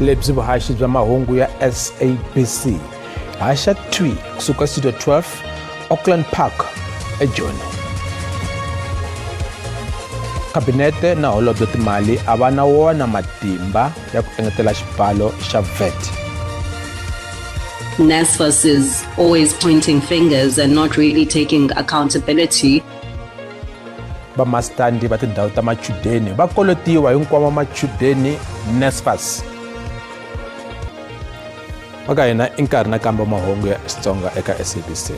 lebyi vuhaxi bya mahungu ya SABC haxa twi kusuka studio 12 Auckland Park eJoni. Kabinete na holobye timali a va na wona matimba ya ku engetela xibalo xa VAT. NSFAS is always pointing fingers and not really taking accountability. Vamastandi va tindhawu ta machudeni va kolotiwa hinkwavo machudeni NSFAS. Maka hina i nkarhi nakambe mahungu ya Xitsonga eka SABC.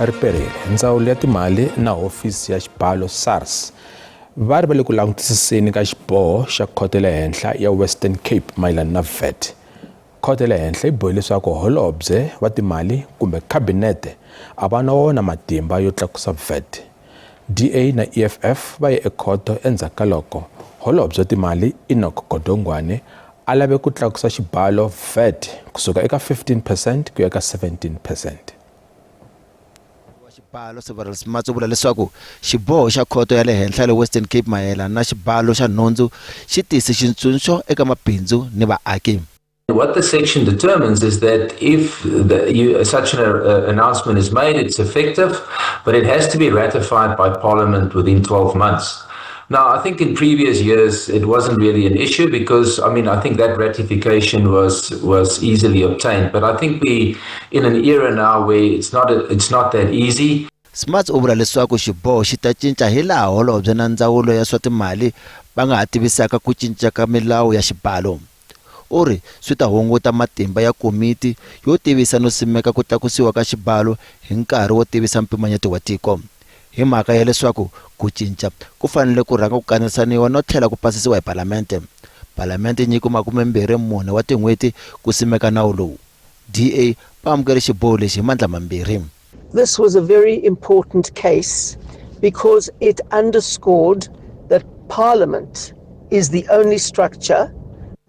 Riperile ndzawulo ya timali na hofisi ya xibalo SARS va ri va le ku langutisiseni ka xiboho xa khoto le henhla ya Western Cape mayelana na VAT. Khoto le henhla yi bohe leswaku holobye wa timali kumbe kabinete a va na wona matimba yo tlakusa VAT. DA na EFF va ye ekhoto endzhaku ka loko holobye wa timali Enoch Godongwana a lave ku tlakusa xibalo VAT kusuka eka 15% ku ya ka 17%. Xibalo Severus Matso vula leswaku xiboho xa khoto ya le henhla le Western Cape mayelana na xibalo xa nhundzu xi tise xitsundzuxo eka mabindzu ni vaaki. What the section determines is that if such an announcement is made, it's effective, but it has to be ratified by Parliament within 12 months. Now, I think in previous years, it wasn't really an issue because, I think that ratification was easily obtained. But I think we in an era now where it's not that easy. Smarts u vula leswaku xiboho xi ta cinca hi laha holobye na ndzawulo ya swa timali va nga ha tivisaka ku cinca ka milawu ya xibalo. U ri swi ta hunguta matimba ya komiti yo tivisa no simeka ku tlakusiwa ka xibalo hi nkarhi wo tivisa mpimanyeto wa tiko. Hi mhaka ya leswaku ku cinca ku fanele ku rhanga ku kanisaniwa no tlhela ku pasisiwa hi Parlamente. Parlamente nyiko 24 wa tin'hweti ku simeka nawu lowu. DA va amukele xiboho lexi hi mandla mambirhi. This was a very important case because it underscored that Parliament is the only structure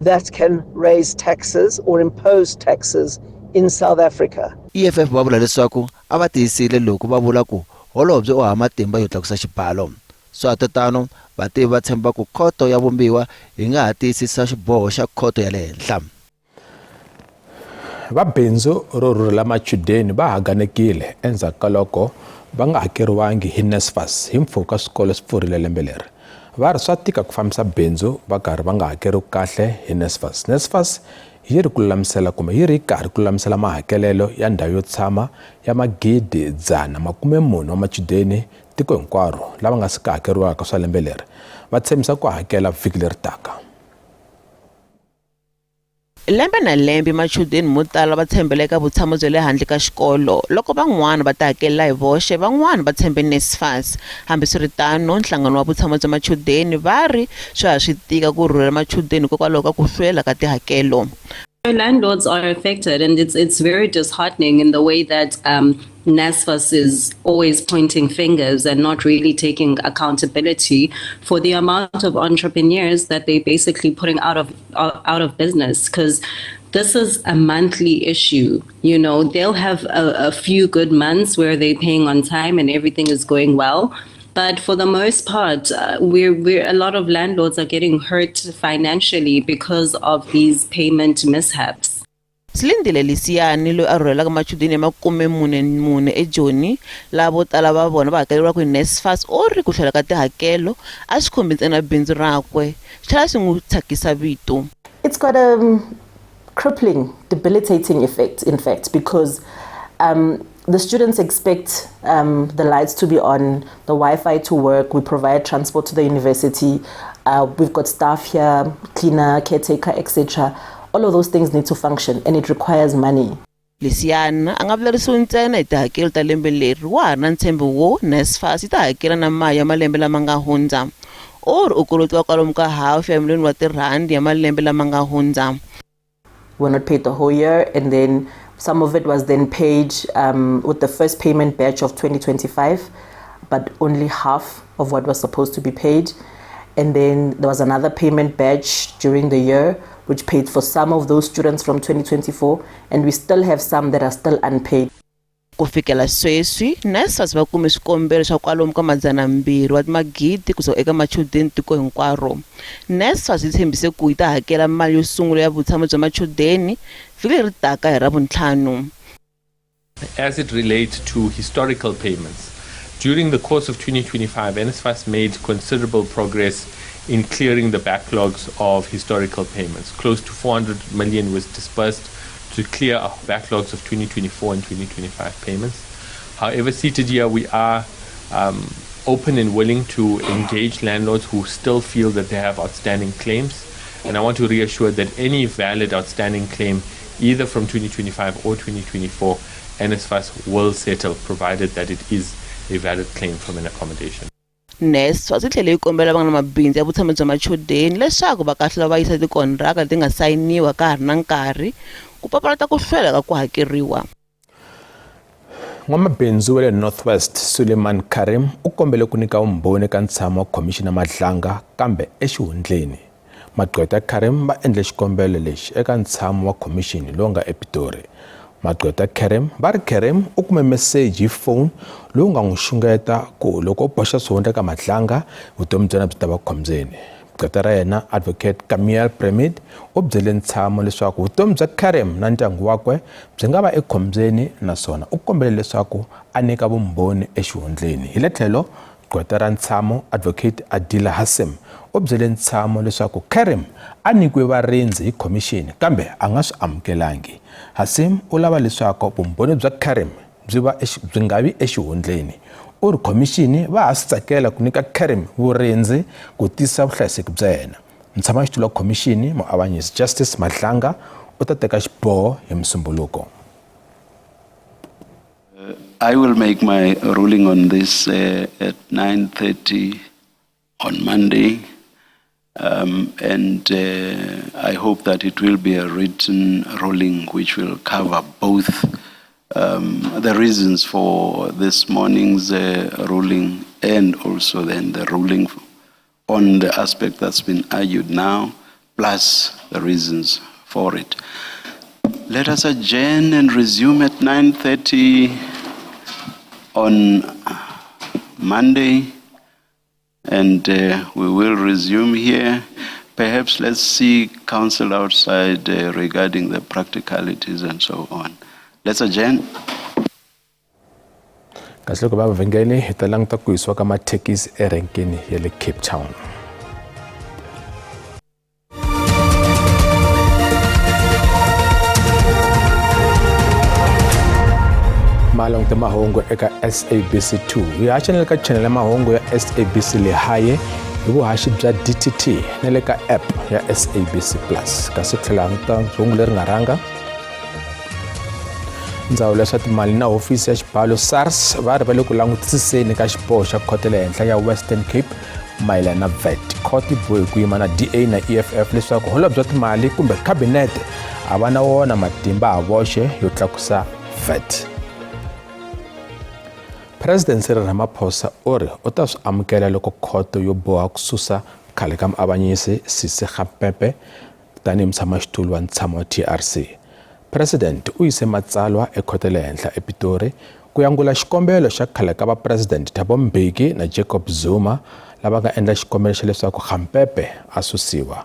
that can raise taxes or impose taxes in South Africa. EFF va vula leswaku a va tiyisile loko va vula ku holobye o ha matimba yo tlakusa xibalo. So atatano vativi va tshemba ku khoto ya vumbiwa hi nga ha tiyisisa xiboho xa khoto ya le henhla. Vabindzu ro rhurhela machudeni va haganekile endzhaku ka loko va nga hakeriwangi hi NSFAS hi mpfhuka swikolo swi pfurile lembe leri. Va ri swa tika ku fambisa bindzu va karhi va nga hakeriwi kahle hi NSFAS. NSFAS yi ri ku lulamisela kumbe yi ri karhi ku lulamisela mahakelelo ya ndhawu yo tshama ya 140 wa machudeni tiko hinkwaro lava nga si hakeriwaka swa lembe leri. Va tshembisa ku hakela vhiki leri taka. Lembe na lembe machudeni mo tala va tshembela eka vutshamo bya le handle ka xikolo loko van'wana va ta hakela hi voxe van'wana va tshembe NSFAS. Hambiswiritano nhlangano wa vutshamo bya machudeni va ri swa ha swi tika ku rhurhela machudeni hikokwalaho ka ku hlwela ka tihakelo. Landlords are affected, and it's very disheartening in the way that NSFAS is always pointing fingers and not really taking accountability for the amount of entrepreneurs that they basically putting out of business. Because this is a monthly issue. They'll have a few good months where they're paying on time and everything is going well. But for the most part, a lot of landlords are getting hurt financially because of these payment mishaps. Silindile Lisiani lo a rhurhelaka machudeni ya 44 eJoni lavo tala va vona va hakeriwa ku NSFAS o ri ku hlwela ka tihakelo a swi khombise na bindzu rakwe xala swi n'wi thyakisa vito. It's got a crippling, debilitating effect, in fact, because the students expect the lights to be on, the Wi-Fi to work, we provide transport to the university, we've got staff here, cleaner, caretaker, etc. All of those things need to function and it requires money. Lisiana a nga vulerisiwi ntsena hi tihakelo ta lembe leri wa ha ri na ntshembo wo NSFAS yi ta hakela na mali ya malembe lama nga hundza or u kolotiwa kwalomu ka half ya miliyoni wa tirhandi ya malembe lama nga hundza. We're not paid the whole year, and then some of it was then paid with the first payment batch of 2025, but only half of what was supposed to be paid. And then there was another payment batch during the year, which paid for some of those students from 2024, and we still have some that are still unpaid. Ku fikela sweswi NSFAS va kume swikombelo swa kwalomu ka 200 wa magidi kusuka eka machudeni tiko hinkwaro. NSFAS yi tshembise ku yi ta hakela mali yo sungula ya vutshamo bya machudeni vhiki leri taka hi Ravuntlhanu. As it relates to historical payments, during the course of 2025, NSFAS made considerable progress in clearing the backlogs of historical payments. Close to 400 million was disbursed to clear our backlogs of 2024 and 2025 payments. However, seated here, we are open and willing to engage landlords who still feel that they have outstanding claims. And I want to reassure that any valid outstanding claim, either from 2025 or 2024, NSFAS will settle, provided that it is a valid claim from an accommodation. NSFAS yi tlhele yi kombela van'wamabindzu ya vutshamo bya machudeni leswaku va kahlula va yisa tikontraka leti nga sayiniwa ka ha ri na nkarhi ku papalata ku hlwela ka ku hakeriwa. N'wamabindzu wa le Northwest Suleiman Karim u kombele ku nyika vumbhoni ka ntshamo wa Khomixini Madlanga kambe exihundleni. Magqweta ya Karim va endle xikombelo lexi eka ntshamo wa khomixini lowu nga ePitori. Magqweta Karim va ri Karim u kume meseji hi phone lowu nga n'wi xungeta ku loko u boxa swihundla ka Madlanga vutomi bya yena byi ta va khombyeni. Gqweta ra yena Advocate Camille Premid u byele ntshamo leswaku vutomi bya Karim na ndyangu wakwe byi nga va ekhombyeni naswona u kombele leswaku a nyika vumbhoni exihundleni. Hi le tlhelo gqweta ra ntshamo Advocate Adila Hassim u byele ntshamo leswaku Karim a nyikiwe varindzi hi khomixini kambe a nga swi amukelangi. Hassim u lava leswaku vumbhoni bya Karim byi nga vi exihundleni. U ri khomixini va ha swi tsakela ku nyika Karim vurindzi ku tisa vuhlayiseki bya yena. Mutshamaxitulu wa khomixini muavanyisi Justice Madlanga u ta teka xiboho hi Musumbhuluko. I will make my ruling on this at 9:30 on Monday, and I hope that it will be a written ruling which will cover both the reasons for this morning's ruling and also then the ruling on the aspect that's been argued now, plus the reasons for it. Let us adjourn and resume at 9:30 on Monday, and we will resume here. Perhaps let's see counsel outside regarding the practicalities and so on. Let's adjourn. Kasi loko va vhengeni hi ta languta ku yisiwa ka mathekisi erenkeni ya le Cape Town. Malong te mahungu eka SABC2 hi haxa ka channel ya mahungu ya SABC le haye hi vuhaxi bya DTT na le ka app ya SABC Plus. Kasi tlhela ta hungu leri nga rhanga Ndzawulo ya swa timali na hofisi ya xibalo SARS va ri va le ku langutisiseni ka xiboho xa khoto le henhla ya Western Cape mayelana na VAT. Khoti bohi ku yima na DA na EFF leswaku holobye bya timali kumbe kabinete a va na wona matimba ha voxe yo tlakusa VAT. President Cyril Ramaphosa u ri u ta swi amukela loko khoto yo boha ku susa khale ka muavanyisi Sisi Khampepe tanihi mutshamaxitulu wa ntshamo wa TRC. President u yise matsalwa ekhoto le henhla ePitori ku yangula xikombelo xa khale ka vapresident Thabo Mbeki na Jacob Zuma lava nga endla xikombelo xa leswaku Khampepe a susiwa.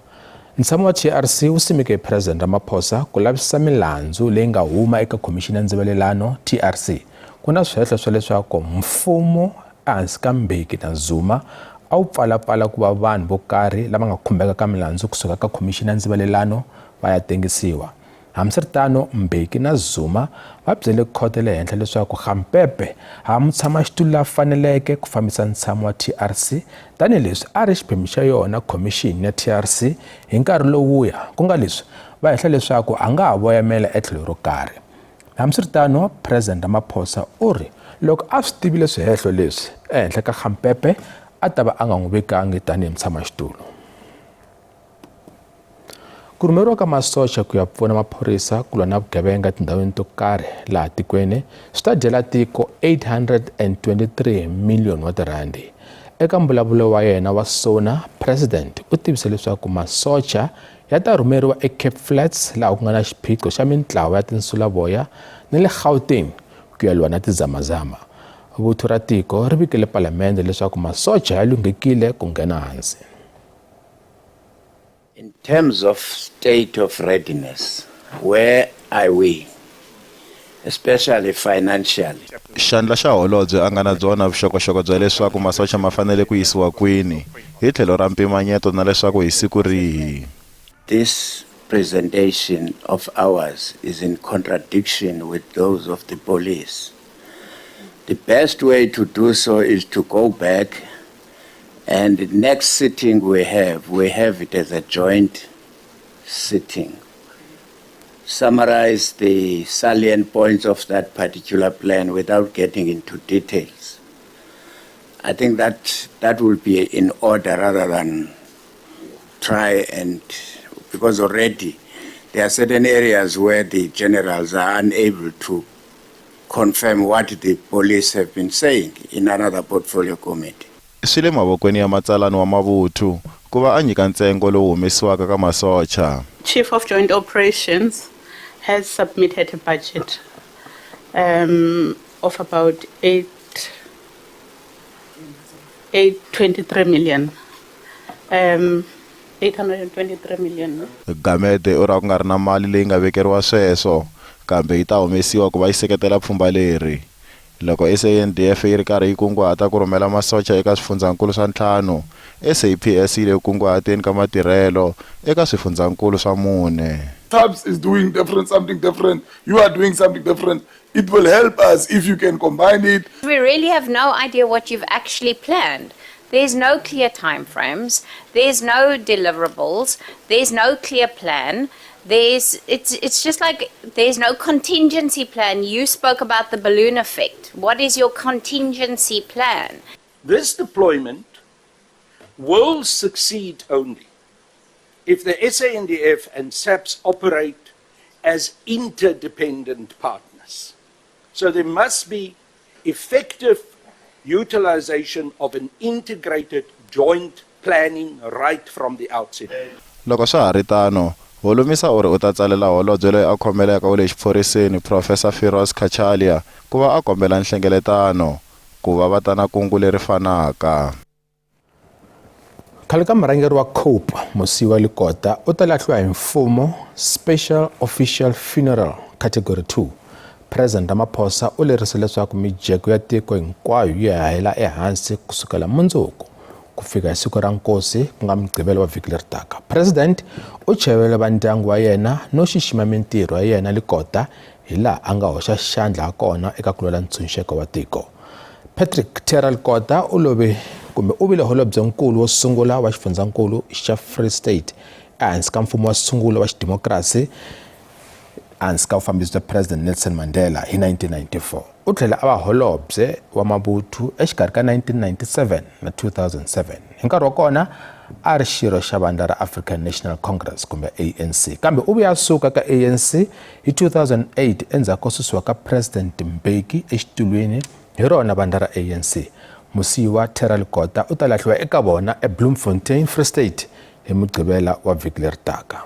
Ntshamo wa TRC wu simeke President Ramaphosa ku lavisisa milandzu leyi nga huma eka Khomixini ya Ndzivalelano TRC. Ku na swihehlo swa leswaku mfumo ehansi ka Mbeki na Zuma a wu pfalapfala ku va vanhu vo karhi lava nga khumbeka ka milandzu kusuka ka Khomixini ya Ndzivalelano va ya tengisiwa. Hambiswiritano Mbeki na Zuma va byele khoto le henhla leswaku Khampepe ha mutshamaxitulu la faneleke ku fambisa ntshamo wa TRC tanihileswi a ri xiphemu xa yona khomixini ya TRC hi nkarhi lowuya ku nga leswi va hehla leswaku a nga ha voyamela etlhelo ro karhi. Hambiswiritano President Ramaphosa u ri loko a swi tivile swihehlo leswi ehenhla ka Khampepe a ta va a nga n'wi vekangi tanihi mutshamaxitulu. Ku rhumeriwa ka masocha ku ya pfuna maphorisa ku lwa na vugevenga tindhawini to karhi laha tikweni swi ta dyela tiko 823 million wa tirhandi. Eka mbulavulo wa yena wa SONA, President u tivise leswaku masocha ya ta rhumeriwa eCape Flats laha ku nga na xiphiqo xa mintlawa ya tinsulavoya ni le Gauteng ku ya lwa na tizamazama. Vuthu ra tiko ri vikele palamende leswaku masocha ya lunghekile ku nghena hansi. In terms of state of readiness, where are we? Especially financially. Xandla xa holobye a nga na byona vuxokoxoko bya leswaku masocha ma fanele ku yisiwa kwini hi tlhelo ra mpimanyeto na leswaku hi siku rihi. This presentation of ours is in contradiction with those of the police. The best way to do so is to go back, and the next sitting we have it as a joint sitting. Summarize the salient points of that particular plan without getting into details. I think that will be in order rather than try and, because already there are certain areas where the generals are unable to confirm what the police have been saying in another portfolio committee. Swi le mavokweni ya matsalano wa mavuthu ku va a nyika ntsengo lowu humesiwaka ka masocha. Chief of Joint Operations has submitted a budget of about 823 million. 823 million. Gamede ora ku nga ri na mali leyi nga vekeriwa sweswo kambe yi ta humesiwa ku va yi seketela pfhumba leri. Loko SANDF yi ri karhi yi kunguhata ku rhumela masocha eka swifundzakulu swa 5, SAPS yi le kunguhateni ka matirhelo eka swifundzakulu swa 4. TABS is doing something different. You are doing something different. It will help us if you can combine it. We really have no idea what you've actually planned. There's no clear timeframes. There's no deliverables. There's no clear plan. It's just like there's no contingency plan. You spoke about the balloon effect. What is your contingency plan? This deployment will succeed only if the SANDF and SAPS operate as interdependent partners. So there must be effective utilization of an integrated joint planning right from the outset. Loko swa ha ri tano, Holomisa uri u ta tsalela holobye loyi a khomeleka wa le xiphoriseni Professor Firoz Kachalia ku va a kombela nhlengeletano ku va va ta na kungu leri fanaka. Khale ka murhangeri wa COPE Musiwa Likota u ta lahliwa hi mfumo Special Official Funeral Category 2. President Ramaphosa u lerise leswaku mijeko ya tiko hinkwayo yi hela ehansi kusukela mundzuku ku fika hi siku ra nkosi ku nga mugqivelo wa vhiki leri taka. President u chevele va ndyangu wa yena no xixima mintirho ya yena Likota hi laha a nga hoxa xandla kona eka ku lwela ntshunxeko wa tiko. Patrick Thera Likota u vile holobyenkulu wo sungula wa xifundzankulu xa Free State ehansi ka mfumo wa sungulo wa xidemokirasi ehansi ka vufambisi bya President Nelson Mandela hi 1994. U tlhela a va holobye wa mabuthu exikarhi ka 1997 na 2007. Hi nkarhi wa kona a ri xirho xa vandla ra African National Congress kumbe ANC. Kambe u vuya suka ka ANC hi 2008 endzhaku ko susiwa ka President Mbeki exitulwini hi rona vandla ra ANC. Musiwa Thera Likota u ta lahliwa eka vona eBloemfontein Free State hi mugqivela wa vhiki leri taka.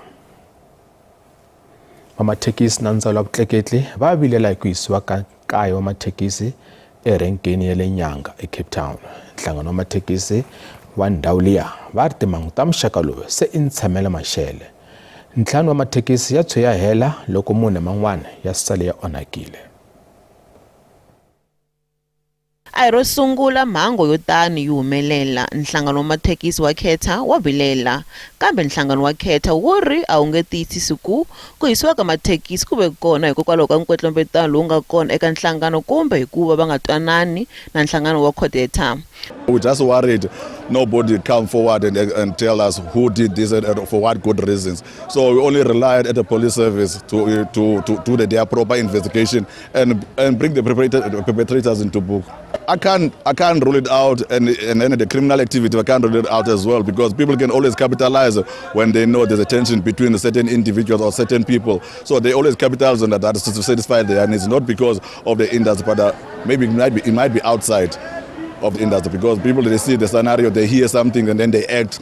Vamathekisi na ndzawulo ya vutleketli va vilela hi ku yisiwa ka nkaye wa mathekisi erenkeni ya le Nyanga eCape Town. Nhlangano wa mathekisi wa ndhawu liya va ri timhangu ta muxaka lowu se i ntshamelo maxele. Ntlhanu wa mathekisi ya tsho ya hela loko mune man'wana ya sale ya onhakile. A hi ro sungula mhangu yo tani yi humelela. Nhlangano wa mathekisi wa Khetha wa vilela kambe nhlangano wa Khetha wo ri a wu nge tiyisisi ku hisiwa ka mathekisi ku ve kona hikokwalaho ka nkwetlembetano lowu nga kona eka nhlangano kumbe hikuva va nga twanani na nhlangano wa Khetha. We're just worried nobody come forward and tell us who did this and for what good reasons. So we only relied at the police service to do their proper investigation and bring the perpetrators into book. I can't rule it out, and then the criminal activity I can't rule it out as well, because people can always capitalize when they know there's a tension between certain individuals or certain people. So they always capitalize on that to satisfy their needs, not because of the industry, but maybe it might be outside of the industry, because people, they see the scenario, they hear something and then they act.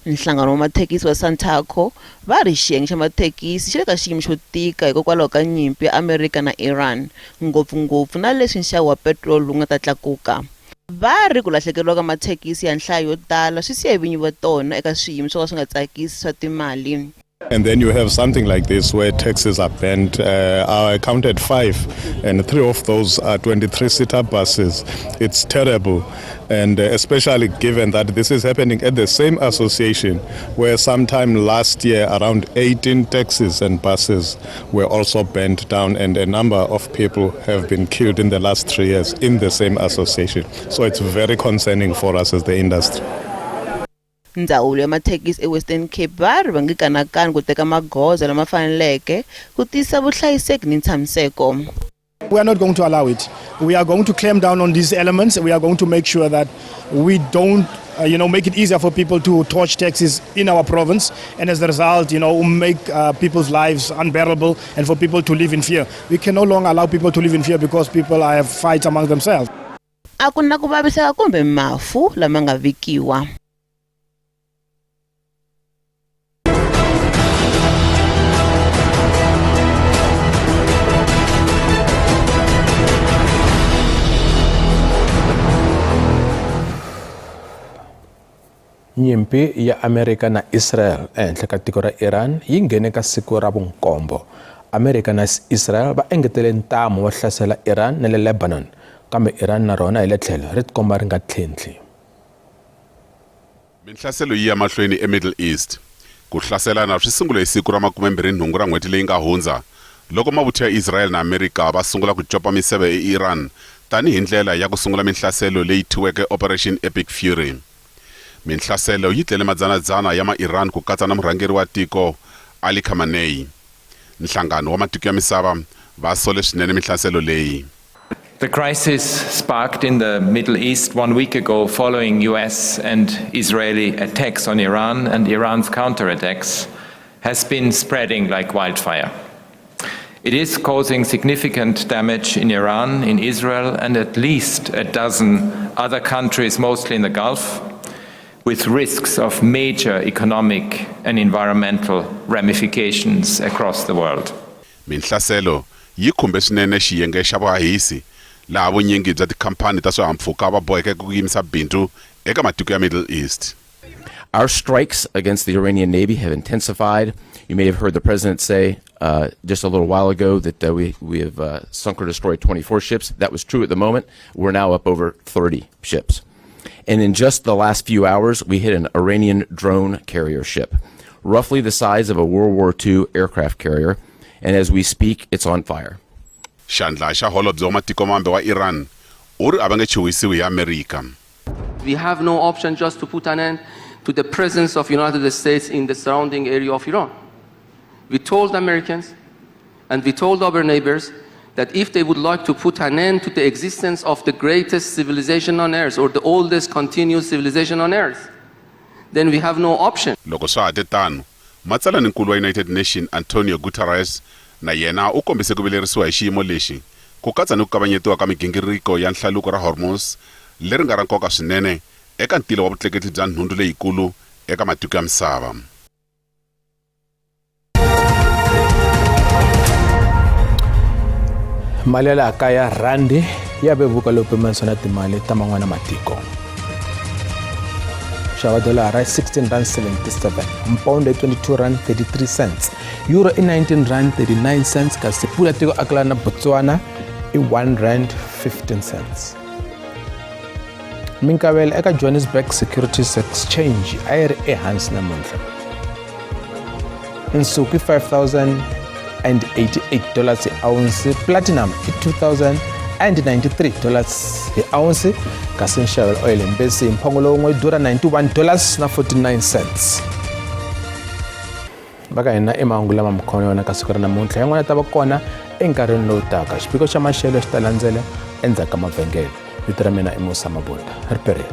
Nhlangano wa mathekisi wa Santaco va ri xiyenge xa mathekisi xi le ka xiyimo xo tika hikokwalaho ka nyimpi ya Amerika na Iran, ngopfungopfu na leswi nxavo wa petrol wu nga ta tlakuka. Va ri ku lahlekeriwa ka mathekisi ya nhlayo yo tala swi siya vinyi va tona eka swiyimo swo ka swi nga tsakisi swa timali. And then you have something like this where taxis are banned. I counted 5, and 3 of those are 23-seater buses. It's terrible, and especially given that this is happening at the same association where sometime last year around 18 taxis and buses were also banned down, and a number of people have been killed in the last 3 years in the same association. So it's very concerning for us as the industry. Ndzawulo ya mathekisi eWestern Cape va ri va nge kanakani ku teka magoza lama faneleke ku tisa vuhlayiseki ni ntshamiseko. We are not going to allow it. We are going to clamp down on these elements. We are going to make sure that we don't make it easier for people to torch taxis in our province, and as a result, make people's lives unbearable and for people to live in fear. We can no longer allow people to live in fear because people have fights among themselves. A ku na ku vaviseka kumbe mafu lama nga vikiwa. Nyimpi ya Amerika na Israel ehenhla ka tiko ra Iran yi nghene ka siku ra vunkombo. Amerika na Israel va engetele ntamu wo hlasela Iran na le Lebanon, kambe Iran na rona hi le tlhelo ri tikomba ri nga tlhentlhi. Minhlaselo yi ya mahlweni eMiddle East. Ku hlaselana swi sungule hi siku ra 28 ra n'hweti leyi nga hundza, loko mavuthu ya Israel na Amerika va sungula ku copa miseve eIran tanihi ndlela ya ku sungula minhlaselo leyi thyiweke Operation Epic Fury. Minhlaselo yi tlele madzanadzana ya ma-Iran ku katsa na murhangeri wa tiko Ali Khamenei. Nhlangano wa matiko ya misava va sole swinene minhlaselo leyi. The crisis sparked in the Middle East 1 week ago following US and Israeli attacks on Iran and Iran's counterattacks has been spreading like wildfire. It is causing significant damage in Iran, in Israel, and at least a dozen other countries, mostly in the Gulf, with risks of major economic and environmental ramifications across the world. Minhlaselo yi khumbe swinene xiyenge xa vuhahisi laha vunyingi bya tikhampani ta swihahampfhuka va boheke ku yimisa bindzu eka matiko ya Middle East. Our strikes against the Iranian Navy have intensified. You may have heard the president say just a little while ago that we have sunk or destroyed 24 ships. That was true at the moment. We're now up over 30 ships. And in just the last few hours, we hit an Iranian drone carrier ship, roughly the size of a World War II aircraft carrier. And as we speak, it's on fire. Xandla xa holobye wa matiko mambe wa Iran uri a va nge chuhisiwi hi Amerika. We have no option just to put an end to the presence of United States in the surrounding area of Iran. We told Americans and we told our neighbors that if they would like to put an end to the existence of the greatest civilization on earth or the oldest continuous civilization on earth, then we have no option. Loko swa ha te tano, matsalaninkulu wa United Nations Antonio Guterres na yena u kombise ku vilerisiwa hi xiyimo lexi ku katsa ni ku kavanyetiwa ka migingiriko ya nhlaluko ra Hormuz leri nga ra nkoka swinene eka ntilo wa vutleketli bya nhundzu leyikulu eka matiko ya misava. Mali ya laha kaya randi ya vevuka loko pimanisiwa na timali ta man'wana matiko. Xava dolara 16 rand 77, mpoundo 22 rand 33 cents, euro 19 rand 39 cents, kasi pula tiko akala na Botswana 1 rand 15 cents. Minkavelo eka Johannesburg Securities Exchange a yi ri ehansi namuntlha. Nsuku $5,088 hi ounce, platinum $2,093 hi ounce, kasi nxavo wa oil mbesi mphongo lowu n'we durha $91.49. Vaka hina emahungu lama mkhona yona ka siku ra namuntlha yan'wana ta va kona enkarhini lowu taka. Xipiko xa maxelo xi ta landzela endzhaku ka mavhengele. Vito ra mina i Musa Mabunda. Ri perile.